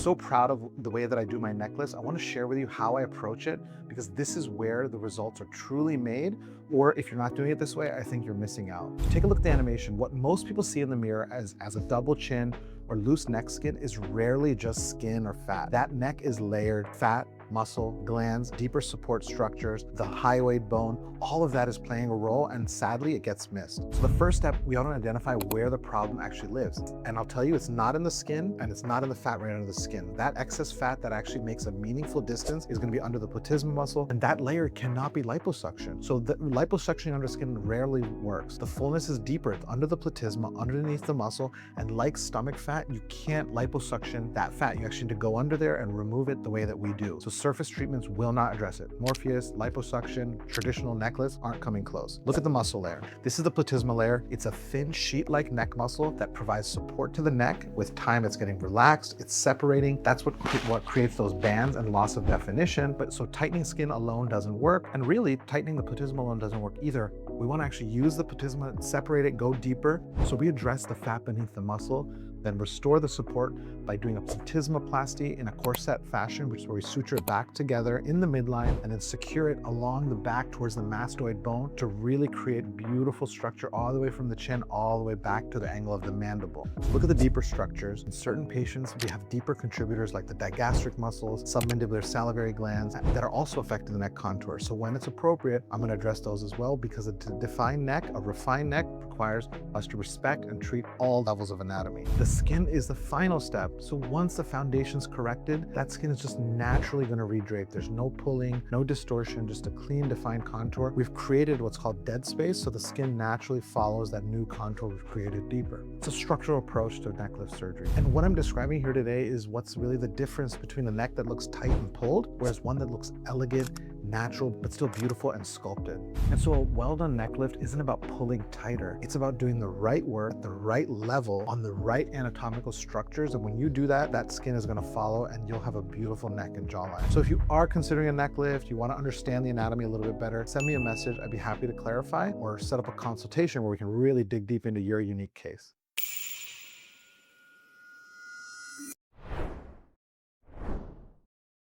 so proud of the way that I do my necklace. I want to share with you how I approach it because this is where the results are truly made. Or if you're not doing it this way, I think you're missing out. Take a look at the animation. What most people see in the mirror as a double chin or loose neck skin is rarely just skin or fat. That neck is layered fat, muscle, glands, deeper support structures, the hyoid bone, all of that is playing a role, and sadly it gets missed. So the first step, we want to identify where the problem actually lives. And I'll tell you, it's not in the skin and it's not in the fat right under the skin. That excess fat that actually makes a meaningful distance is going to be under the platysma muscle, and that layer cannot be liposuction. So the liposuction under skin rarely works. The fullness is deeper, it's under the platysma, underneath the muscle, and like stomach fat, you can't liposuction that fat. You actually need to go under there and remove it the way that we do. So surface treatments will not address it. Morpheus, liposuction, traditional necklace aren't coming close. Look at the muscle layer. This is the platysma layer. It's a thin sheet-like neck muscle that provides support to the neck. With time, it's getting relaxed, it's separating. That's what creates those bands and loss of definition. But so tightening skin alone doesn't work. And really, tightening the platysma alone doesn't work either. We want to actually use the platysma, separate it, go deeper. So we address the fat beneath the muscle, then restore the support by doing a platysmoplasty in a corset fashion, which is where we suture it back together in the midline and then secure it along the back towards the mastoid bone to really create beautiful structure all the way from the chin all the way back to the angle of the mandible. Look at the deeper structures. In certain patients, we have deeper contributors like the digastric muscles, submandibular salivary glands that are also affecting the neck contour. So when it's appropriate, I'm going to address those as well, because a defined neck, a refined neck, requires us to respect and treat all levels of anatomy. The skin is the final step. So once the foundation's corrected, that skin is just naturally going to redrape. There's no pulling, no distortion, just a clean, defined contour. We've created what's called dead space, so the skin naturally follows that new contour we've created deeper. It's a structural approach to neck lift surgery. And what I'm describing here today is what's really the difference between a neck that looks tight and pulled, whereas one that looks elegant, natural, but still beautiful and sculpted. And so a well-done neck lift isn't about pulling tighter. It's about doing the right work, at the right level, on the right anatomical structures. And when you do that, that skin is going to follow and you'll have a beautiful neck and jawline. So if you are considering a neck lift, you want to understand the anatomy a little bit better, send me a message. I'd be happy to clarify or set up a consultation where we can really dig deep into your unique case.